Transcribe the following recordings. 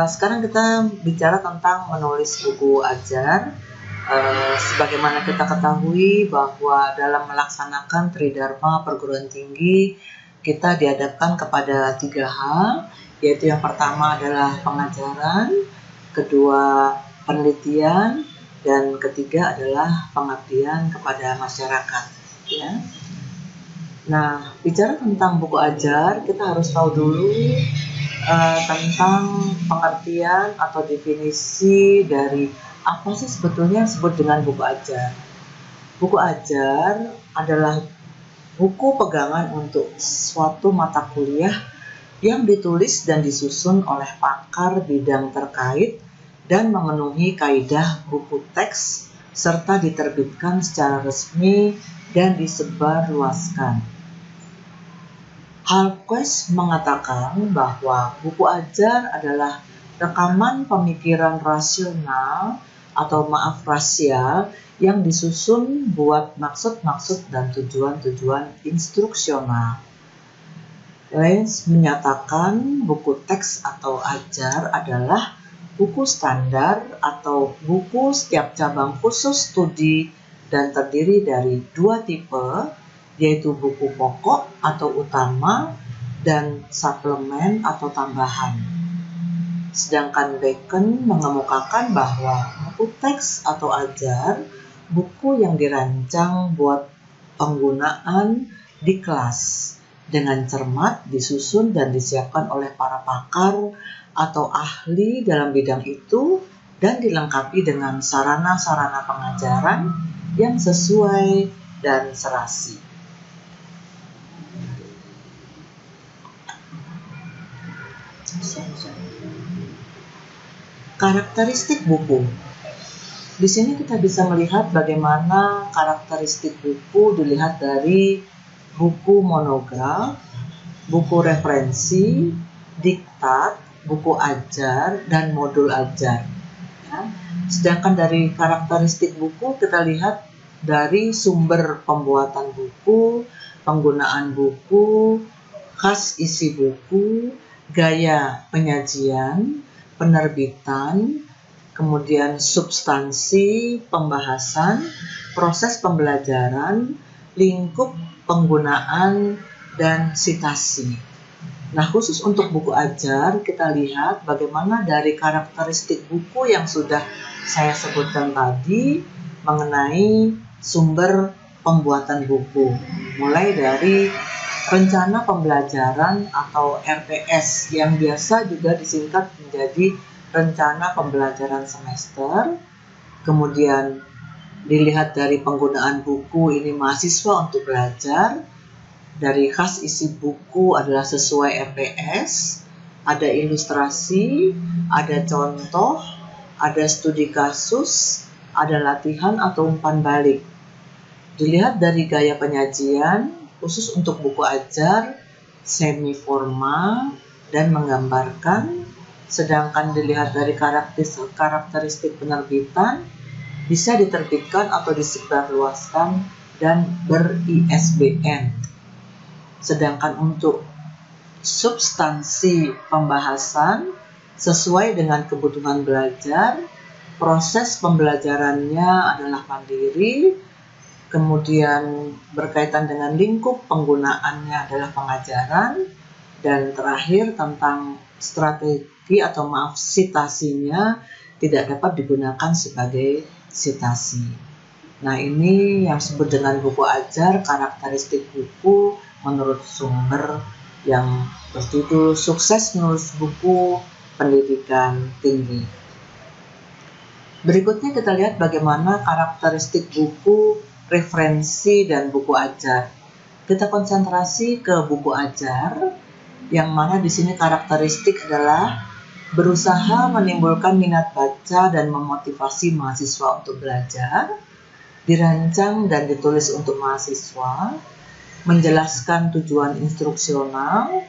Sekarang kita bicara tentang menulis buku ajar. Sebagaimana kita ketahui bahwa dalam melaksanakan Tridharma perguruan tinggi, kita dihadapkan kepada 3 hal, yaitu yang pertama adalah pengajaran, kedua penelitian, dan ketiga adalah pengabdian kepada masyarakat. Ya. Nah, bicara tentang buku ajar, kita harus tahu dulu tentang pengertian atau definisi dari apa sih sebetulnya yang disebut dengan buku ajar. Buku ajar adalah buku pegangan untuk suatu mata kuliah yang ditulis dan disusun oleh pakar bidang terkait dan memenuhi kaidah buku teks serta diterbitkan secara resmi dan disebarluaskan. Hallquist mengatakan bahwa buku ajar adalah rekaman pemikiran rasional atau rasial yang disusun buat maksud-maksud dan tujuan-tujuan instruksional. Lenz menyatakan buku teks atau ajar adalah buku standar atau buku setiap cabang khusus studi dan terdiri dari 2 tipe, yaitu buku pokok atau utama dan suplemen atau tambahan. Sedangkan Bacon mengemukakan bahwa buku teks atau ajar, buku yang dirancang buat penggunaan di kelas, dengan cermat disusun dan disiapkan oleh para pakar atau ahli dalam bidang itu dan dilengkapi dengan sarana-sarana pengajaran yang sesuai dan serasi. Karakteristik buku. Di sini kita bisa melihat bagaimana karakteristik buku dilihat dari buku monograf, buku referensi, diktat, buku ajar, dan modul ajar. Ya. Sedangkan dari karakteristik buku kita lihat dari sumber pembuatan buku, penggunaan buku, khas isi buku, gaya penyajian, penerbitan, kemudian substansi pembahasan, proses pembelajaran, lingkup penggunaan, dan sitasi. Nah, khusus untuk buku ajar, kita lihat bagaimana dari karakteristik buku yang sudah saya sebutkan tadi mengenai sumber pembuatan buku. Mulai dari rencana pembelajaran atau RPS yang biasa juga disingkat menjadi rencana pembelajaran semester. Kemudian dilihat dari penggunaan buku ini mahasiswa untuk belajar. Dari khas isi buku adalah sesuai RPS, ada ilustrasi, ada contoh, ada studi kasus, ada latihan atau umpan balik. Dilihat dari gaya penyajian, khusus untuk buku ajar, semi formal dan menggambarkan, sedangkan dilihat dari karakteristik penerbitan, bisa diterbitkan atau disebarluaskan dan ber-ISBN. Sedangkan untuk substansi pembahasan sesuai dengan kebutuhan belajar, proses pembelajarannya adalah mandiri, kemudian berkaitan dengan lingkup penggunaannya adalah pengajaran, dan terakhir tentang strategi atau sitasinya tidak dapat digunakan sebagai sitasi. Nah, ini yang disebut dengan buku ajar, karakteristik buku menurut sumber yang berjudul Sukses Menulis Buku Pendidikan Tinggi. Berikutnya kita lihat bagaimana karakteristik buku referensi dan buku ajar. Kita konsentrasi ke buku ajar, yang mana di sini karakteristik adalah berusaha menimbulkan minat baca dan memotivasi mahasiswa untuk belajar, dirancang dan ditulis untuk mahasiswa, menjelaskan tujuan instruksional,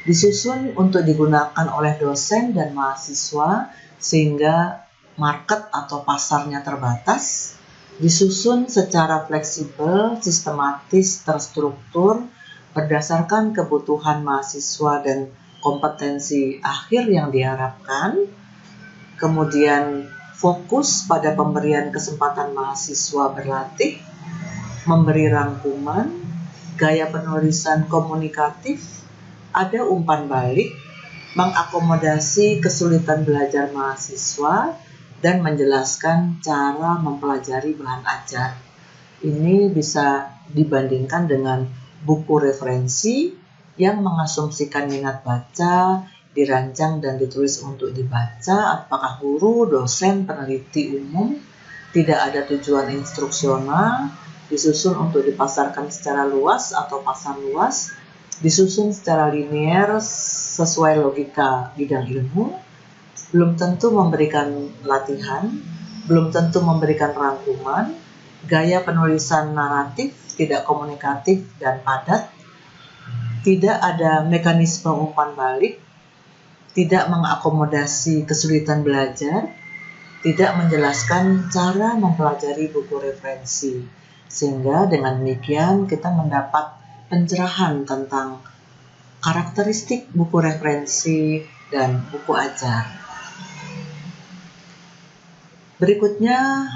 disusun untuk digunakan oleh dosen dan mahasiswa sehingga market atau pasarnya terbatas, disusun secara fleksibel, sistematis, terstruktur, berdasarkan kebutuhan mahasiswa dan kompetensi akhir yang diharapkan, kemudian fokus pada pemberian kesempatan mahasiswa berlatih, memberi rangkuman, gaya penulisan komunikatif, ada umpan balik, mengakomodasi kesulitan belajar mahasiswa, dan menjelaskan cara mempelajari bahan ajar. Ini bisa dibandingkan dengan buku referensi yang mengasumsikan minat baca, dirancang dan ditulis untuk dibaca, apakah guru, dosen, peneliti umum, tidak ada tujuan instruksional, disusun untuk dipasarkan secara luas atau pasar luas, disusun secara linear sesuai logika bidang ilmu, belum tentu memberikan latihan, belum tentu memberikan rangkuman, gaya penulisan naratif, tidak komunikatif dan padat, tidak ada mekanisme umpan balik, tidak mengakomodasi kesulitan belajar, tidak menjelaskan cara mempelajari buku referensi. Sehingga dengan demikian kita mendapat pencerahan tentang karakteristik buku referensi dan buku ajar. Berikutnya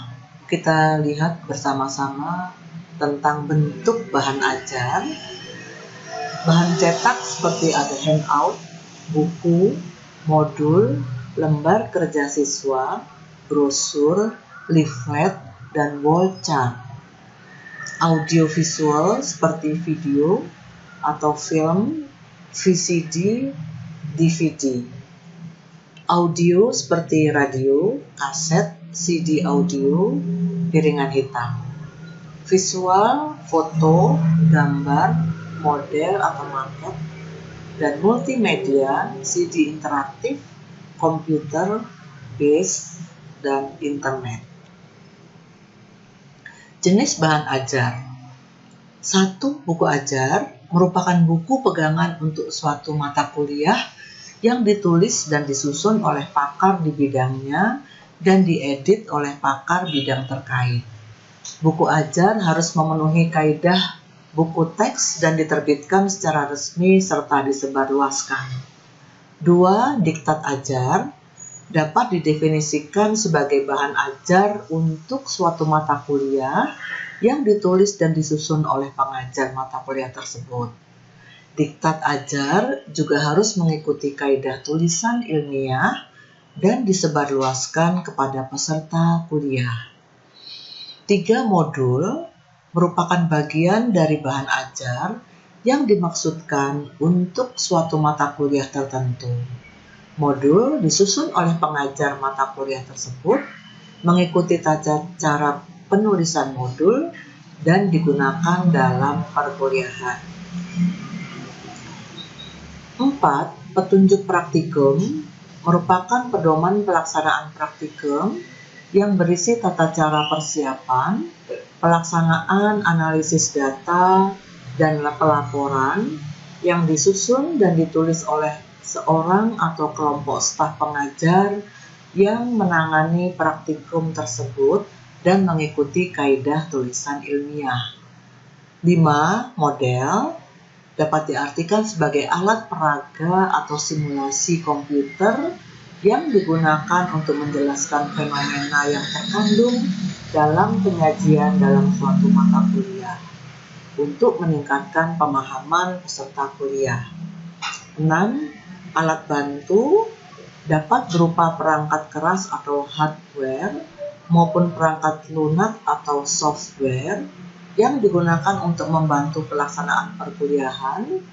kita lihat bersama-sama tentang bentuk bahan ajar. Bahan cetak seperti ada handout, buku, modul, lembar kerja siswa, brosur, leaflet, dan wall chart. Audiovisual seperti video atau film, VCD, DVD. Audio seperti radio, kaset, CD audio, piringan hitam. Visual, foto, gambar, model atau maket, dan multimedia, CD interaktif, komputer, base, dan internet. Jenis bahan ajar. 1. Buku ajar merupakan buku pegangan untuk suatu mata kuliah yang ditulis dan disusun oleh pakar di bidangnya dan diedit oleh pakar bidang terkait. Buku ajar harus memenuhi kaidah buku teks dan diterbitkan secara resmi serta disebarluaskan. 2. Diktat ajar dapat didefinisikan sebagai bahan ajar untuk suatu mata kuliah yang ditulis dan disusun oleh pengajar mata kuliah tersebut. Diktat ajar juga harus mengikuti kaidah tulisan ilmiah dan disebarluaskan kepada peserta kuliah. 3. Modul merupakan bagian dari bahan ajar yang dimaksudkan untuk suatu mata kuliah tertentu. Modul disusun oleh pengajar mata kuliah tersebut, mengikuti tata cara penulisan modul, dan digunakan dalam perkuliahan. 4. Petunjuk praktikum merupakan pedoman pelaksanaan praktikum yang berisi tata cara persiapan, pelaksanaan analisis data, dan pelaporan yang disusun dan ditulis oleh seorang atau kelompok staf pengajar yang menangani praktikum tersebut dan mengikuti kaidah tulisan ilmiah. 5. Model dapat diartikan sebagai alat peraga atau simulasi komputer yang digunakan untuk menjelaskan fenomena yang terkandung dalam penyajian dalam suatu mata kuliah untuk meningkatkan pemahaman peserta kuliah. 6. Alat bantu dapat berupa perangkat keras atau hardware maupun perangkat lunak atau software yang digunakan untuk membantu pelaksanaan perkuliahan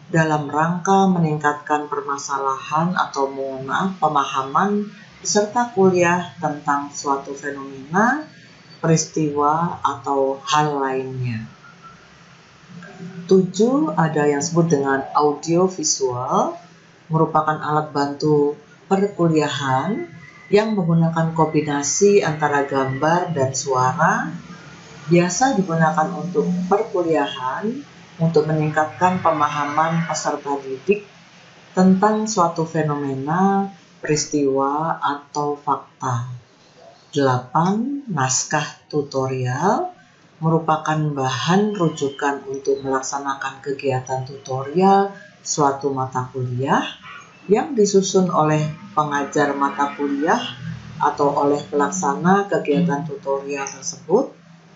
dalam rangka meningkatkan permasalahan atau pemahaman peserta kuliah tentang suatu fenomena, peristiwa, atau hal lainnya. 7. Ada yang disebut dengan audiovisual, merupakan alat bantu perkuliahan yang menggunakan kombinasi antara gambar dan suara, biasa digunakan untuk perkuliahan untuk meningkatkan pemahaman peserta didik tentang suatu fenomena, peristiwa, atau fakta. 8. Naskah tutorial merupakan bahan rujukan untuk melaksanakan kegiatan tutorial suatu mata kuliah yang disusun oleh pengajar mata kuliah atau oleh pelaksana kegiatan tutorial tersebut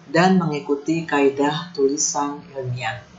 dan mengikuti kaidah tulisan ilmiah.